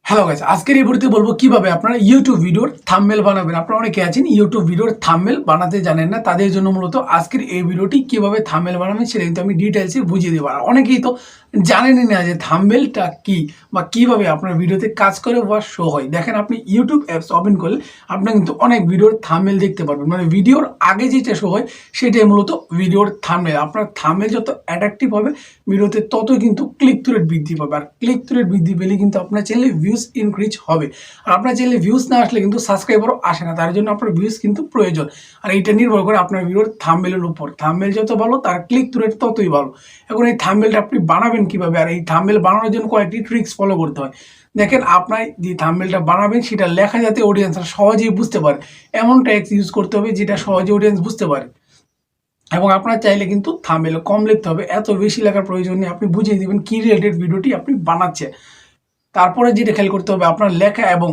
Hello guys, আজকের এই ভিডিওতে বলবো কিভাবে আপনারা ইউটিউব ভিডিওর থাম্বনেল বানাবেন। আপনারা অনেকে আছেন ইউটিউব ভিডিওর থাম্বনেল বানাতে জানেন না, তাদের জন্য মূলত আজকের এই ভিডিওটি কিভাবে থাম্বনেল বানাবেন সেটা কিন্তু আমি ডিটেইলসে বুঝিয়ে দেবো। আর অনেকেই তো জানেনই না যে থাম্বনেলটা কি বা কিভাবে আপনার ভিডিওতে কাজ করে বা শো হয়। দেখেন, আপনি ইউটিউব অ্যাপস ওপেন করলে আপনি কিন্তু অনেক ভিডিওর থাম্বনেল দেখতে পারবেন। মানে ভিডিওর আগে যেটা শো হয় সেটাই মূলত ভিডিওর থাম্বনেল। আপনার থাম্বনেল যত অ্যাট্রাকটিভ হবে ভিডিওতে ততই কিন্তু ক্লিক থ্রু রেট বৃদ্ধি পাবে। আর ক্লিক থ্রু রেট বৃদ্ধি পেলে কিন্তু আপনার চ্যানেলে ভিউজ ইনক্রিজ হবে। আর আপনার চ্যানেলে ভিউজ না আসলে কিন্তু সাবস্ক্রাইবারও আসে না, তার জন্য আপনার ভিউজ কিন্তু প্রয়োজন। আর এইটা নির্ভর করে আপনার ভিডিওর থাম্বনেলের উপর। থাম্বনেল যত ভালো তার ক্লিক থ্রু রেট ততই ভালো। এখন এই থাম্বনেলটা আপনি বানাবেন কিভাবে, আর এই থাম্বনেল বানানোর জন্য কয়েকটি ট্রিক্স ফলো করতে হয়। দেখেন, আপনার যে থাম্বনেলটা বানাবেন সেটা লেখা যাতে অডিয়েন্সরা সহজেই বুঝতে পারে এমন ট্যাক্স ইউজ করতে হবে যেটা সহজে অডিয়েন্স বুঝতে পারে। এবং আপনার চাইলে কিন্তু থাম্বনেল কম লিখতে হবে, এত বেশি লেখার প্রয়োজন নেই। আপনি বুঝিয়ে দিবেন কি রিলেটেড ভিডিওটি আপনি বানাচ্ছেন। তারপরে যেটা খেয়াল করতে হবে, আপনার লেখা এবং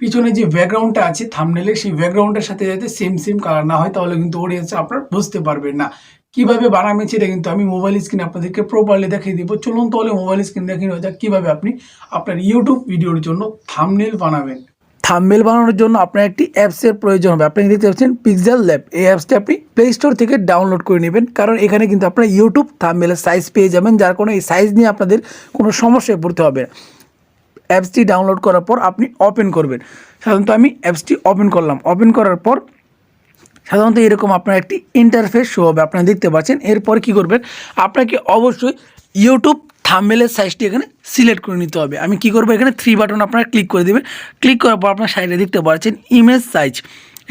পিছনে যে ব্যাকগ্রাউন্ডটা আছে থাম্বনেলের, সেই ব্যাকগ্রাউন্ডের সাথে যাতে সেম কালার না হয়, তাহলে কিন্তু অডিয়েন্স আপনার বুঝতে পারবেন না। কিভাবে বানাবেন সেটা কিন্তু আমি মোবাইল স্ক্রিনে আপনাদেরকে প্রপারলি দেখিয়ে দিব। চলুন তাহলে মোবাইল স্ক্রিন দেখে নেওয়া যাক কিভাবে আপনি আপনার ইউটিউব ভিডিওর জন্য থাম্বনেল বানাবেন। থাম্বনেল বানানোর জন্য আপনার একটি অ্যাপসের প্রয়োজন হবে। আপনি দেখতে পাচ্ছেন পিক্সেলল্যাব, এই অ্যাপসটি আপনি প্লে স্টোর থেকে ডাউনলোড করে নেবেন, কারণ এখানে কিন্তু আপনার ইউটিউব থাম্বনেলের সাইজ পেয়ে যাবেন, যার কোনো এই সাইজ নিয়ে আপনাদের কোনো সমস্যায় পড়তে হবে না। অ্যাপসটি ডাউনলোড করার পর আপনি ওপেন করবেন। সাধারণত আমি অ্যাপসটি ওপেন করলাম। ওপেন করার পর সাধারণত এরকম আপনার একটি ইন্টারফেস শো হবে, আপনারা দেখতে পাচ্ছেন। এরপর কি করবেন, আপনাকে অবশ্যই ইউটিউব থাম্বনেলের সাইজটি এখানে সিলেক্ট করে নিতে হবে। আমি কি করবো, এখানে 3 বাটন আপনারা ক্লিক করে দেবেন। ক্লিক করার পর আপনার সাইডে দেখতে পাচ্ছেন ইমেজ সাইজ,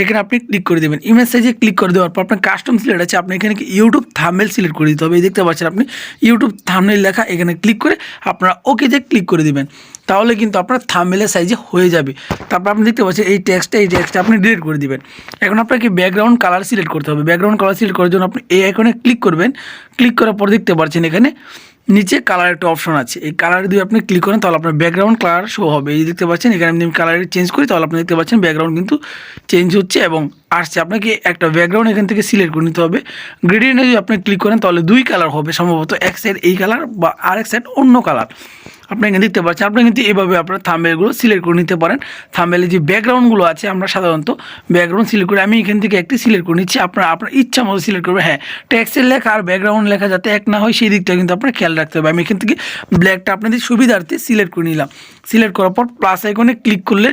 এখানে আপনি ক্লিক করে দেবেন। ইমেজ সাইজে ক্লিক করে দেওয়ার পর আপনার কাস্টম সিলেক্ট আছে, আপনি এখানে ইউটিউব থাম্বনেল সিলেক্ট করে দিতে হবে। এই দেখতে পাচ্ছেন আপনি ইউটিউব থাম্বনেল লেখা, এখানে ক্লিক করে আপনারা ওকেতে ক্লিক করে দিবেন, তাহলে কিন্তু আপনার থাম্বনেলের সাইজে হয়ে যাবে। তারপর আপনি দেখতে পাচ্ছেন এই টেক্সটটা আপনি ডিলিট করে দিবেন। এখন আপনাকে ব্যাকগ্রাউন্ড কালার সিলেক্ট করতে হবে। ব্যাকগ্রাউন্ড কালার সিলেক্ট করার জন্য আপনি এই আইকনে ক্লিক করবেন। ক্লিক করার পর দেখতে পাচ্ছেন এখানে নিচে কালার একটা অপশন আছে, এই কালার দিয়ে আপনি ক্লিক করেন তাহলে আপনার ব্যাকগ্রাউন্ড কালার শো হবে। এই দেখতে পাচ্ছেন এখানে আমি কালার চেঞ্জ করি, তাহলে আপনি দেখতে পাচ্ছেন ব্যাকগ্রাউন্ড কিন্তু চেঞ্জ হচ্ছে এবং আসছে। আপনাকে একটা ব্যাকগ্রাউন্ড এখান থেকে সিলেক্ট করে নিতে হবে। গ্রেডিয়েন্টে যদি আপনি ক্লিক করেন তাহলে 2 কালার হবে সম্ভবত, এক সাইড এই কালার বা আরেক সাইড অন্য কালার। আপনি এখানে দেখতে পাচ্ছেন। আপনি কিন্তু এভাবে আপনার থাম্বনেলগুলো সিলেক্ট করে নিতে পারেন। থাম্বনেলে যে ব্যাকগ্রাউন্ডগুলো আছে আমরা সাধারণত ব্যাকগ্রাউন্ড সিলেক্ট করি, আমি এখান থেকে একটি সিলেক্ট করে নিচ্ছি। আপনার ইচ্ছা মতো সিলেক্ট করবে। হ্যাঁ, টেক্সটের লেখা আর ব্যাকগ্রাউন্ড লেখা যাতে এক না হয় সেই দিকটা কিন্তু আপনার খেয়াল রাখতে হবে। আমি এখান থেকে ব্ল্যাকটা আপনাদের সুবিধার্থে সিলেক্ট করে নিলাম। সিলেক্ট করার পর প্লাস আইকনে ক্লিক করলে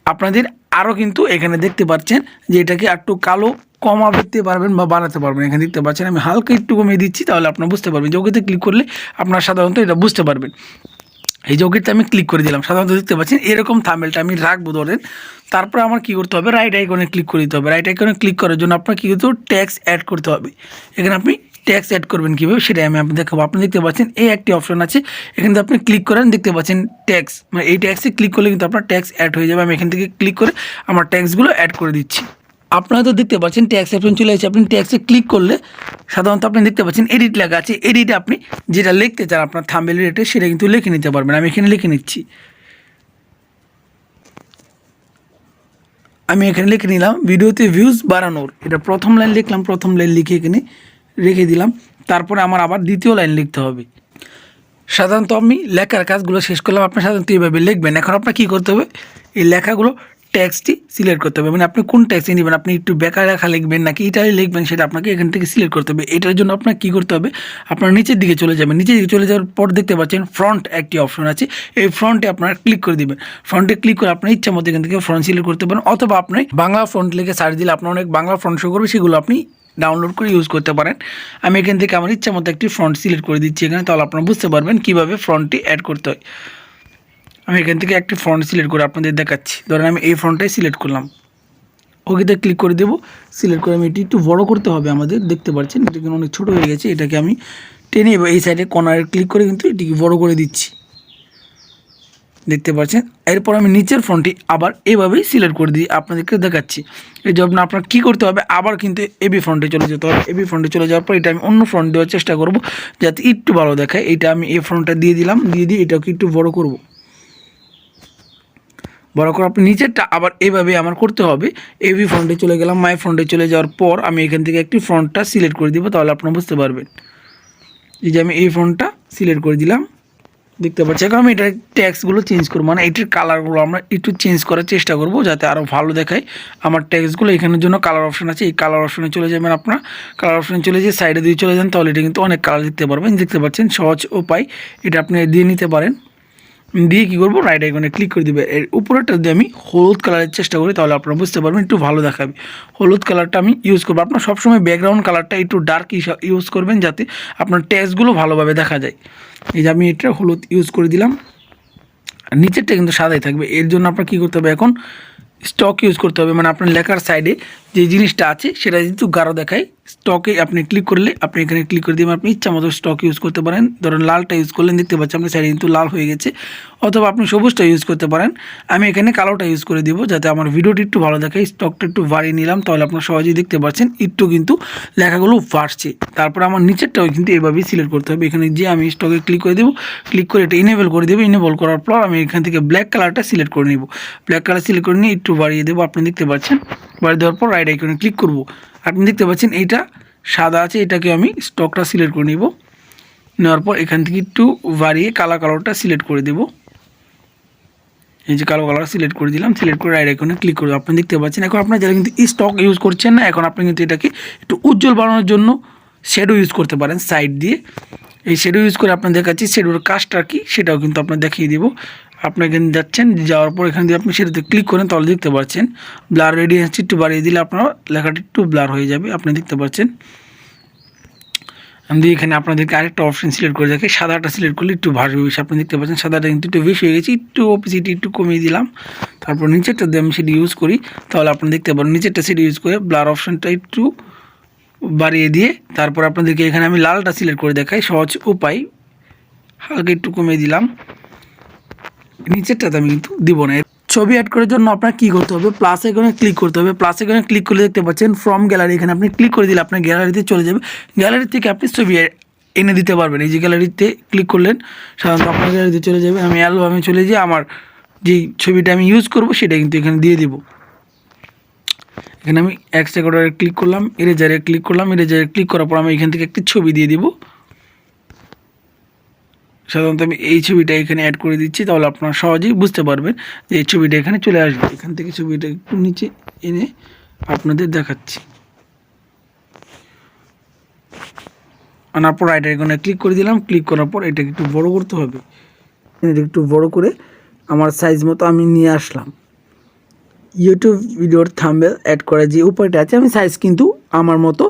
আপনাদের আরও কিন্তু এখানে দেখতে পাচ্ছেন যে এটাকে একটু কালো কমাতে পারবেন বা বাড়াতে পারবেন। এখানে দেখতে পাচ্ছেন আমি হালকা একটু কমিয়ে দিচ্ছি, তাহলে আপনারা বুঝতে পারবেন। যোগ্যতে ক্লিক করলে আপনারা সাধারণত এটা বুঝতে পারবেন। এই যোগ্যতে আমি ক্লিক করে দিলাম। সাধারণত দেখতে পাচ্ছেন এরকম থাম্বনেলটা আমি রাখবো ধরেন। তারপর আমার কী করতে হবে, রাইট আইকনে ক্লিক করে দিতে হবে। রাইট আইকনে ক্লিক করার জন্য আপনার কী করতে হবে, ট্যাক্স অ্যাড করতে হবে। এখানে আপনি ট্যাক্স অ্যাড করবেন কীভাবে সেটাই আমি আপনি দেখাবো। আপনি দেখতে পাচ্ছেন এই একটি অপশন আছে, এখানে আপনি ক্লিক করেন, দেখতে পাচ্ছেন ট্যাক্স, মানে এই ট্যাক্সে ক্লিক করলে কিন্তু আপনার ট্যাক্স অ্যাড হয়ে যাবে। আমি এখান থেকে ক্লিক করে আমার ট্যাক্সগুলো অ্যাড করে দিচ্ছি। আপনারা তো দেখতে পাচ্ছেন ট্যাক্স অপশন চলে আসছে। আপনি ট্যাক্সে ক্লিক করলে সাধারণত আপনি দেখতে পাচ্ছেন এডিট লেখা আছে। এডিটে আপনি যেটা লিখতে চান আপনার থাম্বনেল রিলেটেড সেটা কিন্তু লিখে নিতে পারবেন। আমি এখানে লিখে নিচ্ছি। আমি এখানে লিখে নিলাম ভিডিওতে ভিউজ বাড়ানোর, এটা প্রথম লাইন লিখলাম। প্রথম লাইন লিখে এখানে রেখে দিলাম। তারপরে আমার আবার দ্বিতীয় লাইন লিখতে হবে। সাধারণত আমি লেখার কাজগুলো শেষ করলাম। আপনি সাধারণত এইভাবে লিখবেন। এখন আপনার কী করতে হবে, এই লেখাগুলো ট্যাক্সটি সিলেক্ট করতে হবে। মানে আপনি কোন ট্যাক্সে নেবেন, আপনি একটু বেকার লেখা লিখবেন নাকি এটাই লিখবেন সেটা আপনাকে এখান থেকে সিলেক্ট করতে হবে। এটার জন্য আপনার কী করতে হবে, আপনার নিচের দিকে চলে যাবেন। নিচের দিকে চলে যাওয়ার পর দেখতে পাচ্ছেন ফ্রন্ট একটি অপশন আছে, এই ফ্রন্টে আপনারা ক্লিক করে দেবেন। ফ্রন্টে ক্লিক করে আপনার ইচ্ছা মতো এখান থেকে ফ্রন্ট সিলেক্ট করতে পারেন, অথবা আপনি বাংলা ফ্রন্ট লিখে সার্চ দিলে আপনার অনেক বাংলা ফ্রন্ট শো করবে, সেগুলো আপনি ডাউনলোড করে ইউজ করতে পারেন। আমি এখান থেকে আমার ইচ্ছা মতো একটি ফ্রন্ট সিলেক্ট করে দিচ্ছি এখানে, তাহলে আপনারা বুঝতে পারবেন কীভাবে ফ্রন্টটি অ্যাড করতে হয়। আমি এখান থেকে একটি ফ্রন্ট সিলেক্ট করে আপনাদের দেখাচ্ছি। ধরেন আমি এই ফ্রন্টটাই সিলেক্ট করলাম, ওকেতে ক্লিক করে দেবো। সিলেক্ট করে আমি এটি একটু বড় করতে হবে আমাদের, দেখতে পাচ্ছেন এটা কিন্তু অনেক ছোটো হয়ে গেছে। এটাকে আমি টেনে এই সাইডে কর্নারে ক্লিক করে কিন্তু এটিকে বড় করে দিচ্ছি, দেখতে পাচ্ছেন। এরপর আমি নিচের ফ্রন্টটি আবার এভাবেই সিলেক্ট করে দিই, আপনাদেরকে দেখাচ্ছি। এই জন্য আপনার কী করতে হবে, আবার কিন্তু এবি ফ্রন্টে চলে যেতে হবে। এবি ফ্রন্টে চলে যাওয়ার পর এটা আমি অন্য ফ্রন্ট দেওয়ার চেষ্টা করব যাতে একটু ভালো দেখায়। এটা আমি এই ফ্রন্টটা দিয়ে দিলাম, দিয়ে এটাকে একটু বড় করব। বড় করে আপনি নিচেরটা আবার এইভাবে আমার করতে হবে। এবি ফ্রন্টে চলে গেলাম। মাই ফ্রন্টে চলে যাওয়ার পর আমি এখান থেকে একটি ফ্রন্টটা সিলেক্ট করে দিব, তাহলে আপনারা বুঝতে পারবেন। এই যে আমি এই ফ্রন্টটা সিলেক্ট করে দিলাম। দেখতে পাচ্ছি। এখন আমি এটার ট্যাক্সগুলো চেঞ্জ করবো, মানে এটির কালারগুলো আমরা একটু চেঞ্জ করার চেষ্টা করব যাতে আরও ভালো দেখায়। আমার ট্যাক্সগুলো এখানের জন্য কালার অপশন আছে, এই কালার অপশনে চলে যাবেন। আপনার কালার অপশনে চলে যেয়ে সাইডে দিয়ে চলে যান, তাহলে এটা কিন্তু অনেক কালার দেখতে পারবেন। দেখতে পাচ্ছেন সহজ উপায়, এটা আপনি দিয়ে নিতে পারেন। দিয়ে কী করবো, রাইট আইকনে ক্লিক করে দিবে। এর উপরেটা যদি আমি হলুদ কালারের চেষ্টা করি তাহলে আপনারা বুঝতে পারবেন একটু ভালো দেখাবে। হলুদ কালারটা আমি ইউজ করবো। আপনার সবসময় ব্যাকগ্রাউন্ড কালারটা একটু ডার্ক ইউজ করবেন যাতে আপনার টেক্সটগুলো ভালোভাবে দেখা যায়। এই যে আমি এটা হলুদ ইউজ করে দিলাম, নিচেরটা কিন্তু সাদাই থাকবে। এর জন্য আপনার কী করতে হবে, এখন স্টক ইউজ করতে হবে, মানে আপনার লেখার সাইডে যে জিনিসটা আছে সেটা যেহেতু গাঢ় দেখায়, স্টকে আপনি ক্লিক করলে আপনি এখানে ক্লিক করে দিবেন। আপনি ইচ্ছা মতো স্টক ইউজ করতে পারেন। ধরেন লালটা ইউজ করলেন, দেখতে পাচ্ছেন আপনার সাইডে কিন্তু লাল হয়ে গেছে, অথবা আপনি সবুজটা ইউজ করতে পারেন। আমি এখানে কালোটা ইউজ করে দিব যাতে আমার ভিডিওটি একটু ভালো দেখায়। স্টকটা একটু বাড়িয়ে নিলাম, তাহলে আপনার সহজেই দেখতে পাচ্ছেন একটু কিন্তু লেখাগুলো বাড়ছে। তারপর আমার নিচেরটাও কিন্তু এইভাবেই সিলেক্ট করতে হবে। এখানে যে আমি স্টকে ক্লিক করে দেবো, ক্লিক করে এটা ইনেবল করে দেবো। ইনেবল করার পর আমি এখান থেকে ব্ল্যাক কালারটা সিলেক্ট করে নেব। ব্ল্যাক কালার সিলেক্ট করে নিয়ে একটু বাড়িয়ে দেবো, আপনি দেখতে পাচ্ছেন। বাড়িয়ে দেওয়ার পর রাইট আইকনে ক্লিক করব। আপনি দেখতে পাচ্ছেন এইটা সাদা আছে, এটাকে আমি স্টকটা সিলেক্ট করে নিব। নেওয়ার পর এখান থেকে একটু বাড়িয়ে কালারটা সিলেক্ট করে দেব। এই যে কালো কালার সিলেক্ট করে দিলাম, সিলেক্ট করে রাইট আইকনে ক্লিক করে আপনি দেখতে পাচ্ছেন। এখন আপনার যারা কিন্তু স্টক ইউজ করছেন না, এখন আপনি কিন্তু এটাকে একটু উজ্জ্বল বানানোর জন্য শ্যাডো ইউজ করতে পারেন সাইড দিয়ে। এই শ্যাডো ইউজ করে আপনার দেখাচ্ছি শ্যাডোর কাজটা কি সেটাও কিন্তু আপনার দেখিয়ে দেবো। আপনি এখানে যাচ্ছেন, যাওয়ার পর এখান দিয়ে আপনি সেটাতে ক্লিক করেন, তাহলে দেখতে পাচ্ছেন ব্লার রেডিয়েন্স একটু বাড়িয়ে দিলে আপনার লেখাটা একটু ব্লার হয়ে যাবে, আপনি দেখতে পাচ্ছেন। আমি এখানে আপনাদেরকে আরেকটা অপশন সিলেক্ট করে দেখি, সাদাটা সিলেক্ট করলে একটু ভাসবে বেশি। আপনি দেখতে পাচ্ছেন সাদাটা কিন্তু একটু বেশি হয়ে গেছে, একটু অপোজিটি একটু কমিয়ে দিলাম। তারপর নিচেরটা দিয়ে আমি সেটি ইউজ করি, তাহলে আপনি দেখতে পারেন নিচেরটা সেটি ইউজ করে ব্লার অপশনটা একটু বাড়িয়ে দিয়ে তারপর আপনাদেরকে এখানে আমি লালটা সিলেক্ট করে দেখাই, সহজ উপায়। হালকা একটু কমিয়ে দিলাম, নিচেরটাতে আমি কিন্তু দিব না। ছবি অ্যাড করার জন্য আপনার কী করতে হবে, প্লাস আইকনে ক্লিক করতে হবে। প্লাস আইকনে ক্লিক করলে দেখতে পাচ্ছেন ফ্রম গ্যালারি, এখানে আপনি ক্লিক করে দিলে আপনার গ্যালারিতে চলে যাবে। গ্যালারি থেকে আপনি ছবি এনে দিতে পারবেন। এই যে গ্যালারিতে ক্লিক করলেন, সাধারণত আপনার গ্যালারিতে চলে যাবে। আমি অ্যালবামে চলে যাই, আমার যেই ছবিটা আমি ইউজ করব সেটা কিন্তু এখানে দিয়ে দিব। এখানে আমি এক্সট্রাক্টরে ক্লিক করলাম, ইরেজারে ক্লিক করলাম। ইরেজারে ক্লিক করার পর আমি এখান থেকে একটি ছবি দিয়ে দিব। সাধারণত আমি এই ছবিটা এখানে অ্যাড করে দিচ্ছি, তাহলে আপনারা সহজেই বুঝতে পারবেন যে এই ছবিটা এখানে চলে আসবে। এখান থেকে ছবিটা একটু নিচে এনে আপনাদের দেখাচ্ছি। আনার পর রাইট আইকনে ক্লিক করে দিলাম। ক্লিক করার পর এটাকে একটু বড় করতে হবে। এটা একটু বড় করে আমার সাইজ মতো আমি নিয়ে আসলাম। ইউটিউব ভিডিওর থাম্বনেল অ্যাড করার যে উপায়টা আছে, আমি সাইজ কিন্তু আমার মতো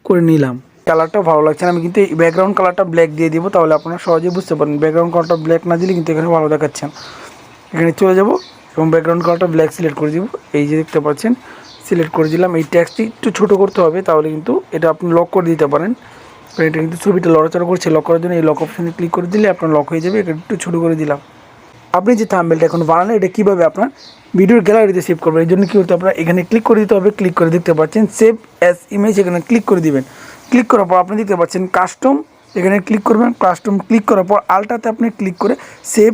করে নিলাম। কালারটা ভালো লাগছে না, আমি কিন্তু এই ব্যাকগ্রাউন্ড কালারটা ব্ল্যাক দিয়ে দিব, তাহলে আপনারা সহজেই বুঝতে পারেন। ব্যাকগ্রাউন্ড কালারটা ব্ল্যাক না দিলে কিন্তু এখানে ভালো দেখাচ্ছেন। এখানে চলে যাব এবং ব্যাকগ্রাউন্ড কালারটা ব্ল্যাক সিলেক্ট করে দিব। এই যে দেখতে পাচ্ছেন সিলেক্ট করে দিলাম। এই টেক্সটটি একটু ছোটো করতে হবে, তাহলে কিন্তু এটা আপনি লক করে দিতে পারেন। এটা কিন্তু ছবিটা লড়াচড়া করছে, লক করার জন্য এই লক অপশানে ক্লিক করে দিলে আপনার লক হয়ে যাবে। এটা একটু ছোটো করে দিলাম। আপনি যে থাম্বনেলটা এখন বানালেন, এটা কীভাবে আপনার ভিডিওর গ্যালারিতে সেভ করবেন, এই জন্য কী করতে আপনার এখানে ক্লিক করে দিতে হবে। ক্লিক করে দেখতে পাচ্ছেন সেভ অ্যাজ ইমেজ, এখানে ক্লিক করে দিবেন। ক্লিক করার পর আপনি দেখতে পাচ্ছেন কাস্টম, এখানে ক্লিক করবেন। কাস্টম ক্লিক করার পর আলটাতে আপনি ক্লিক করে সেভ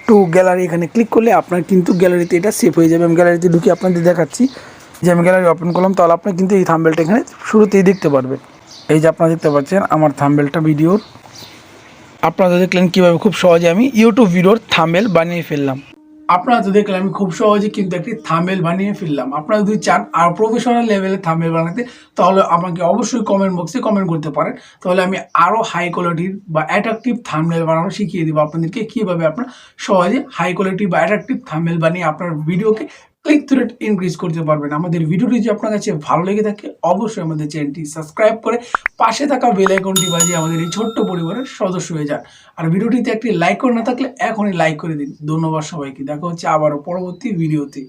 টু গ্যালারি, এখানে ক্লিক করলে আপনার কিন্তু গ্যালারিতে এটা সেভ হয়ে যাবে। আমি গ্যালারিতে ঢুকে আপনাদের দেখাচ্ছি যে আমি গ্যালারি ওপেন করলাম, তাহলে আপনি কিন্তু এই থাম্বনেলটা এখানে শুরুতেই দেখতে পারবেন। এই যে আপনারা দেখতে পাচ্ছেন আমার থাম্বনেলটা ভিডিওর। আপনারা দেখলেন কীভাবে খুব সহজে আমি ইউটিউব ভিডিওর থাম্বনেল বানিয়ে ফেললাম। আপনারা তো দেখলেন আমি খুব সহজে কিন্তু একটি থাম্বনেল বানিয়ে ফেললাম। আপনারা যদি চান আর প্রফেশনাল লেভেলে থাম্বনেল বানাতে, তাহলে আমাকে অবশ্যই কমেন্ট বক্সে কমেন্ট করতে পারেন। তাহলে আমি আরও হাই কোয়ালিটির বা অ্যাট্রাকটিভ থাম্বনেল বানানো শিখিয়ে দেবো আপনাদেরকে, কীভাবে আপনারা সহজে হাই কোয়ালিটি বা অ্যাট্রাকটিভ থাম্বনেল বানিয়ে আপনার ভিডিওকে ক্লিক থ্রু রেট ইনক্রিজ করতে পারবেন। আমাদের ভিডিওটি যদি আপনার কাছে ভালো লেগে থাকে, অবশ্যই আমাদের চ্যানেলটি সাবস্ক্রাইব করে পাশে থাকা বেল আইকনটি বাজিয়ে আমাদের এই ছোট্ট পরিবারের সদস্য হয়ে যান। আর ভিডিওটিতে একটি লাইক করে না থাকলে এখনই লাইক করে দিন। ধন্যবাদ সবাইকে। দেখা হচ্ছে আবারও পরবর্তী ভিডিওতে।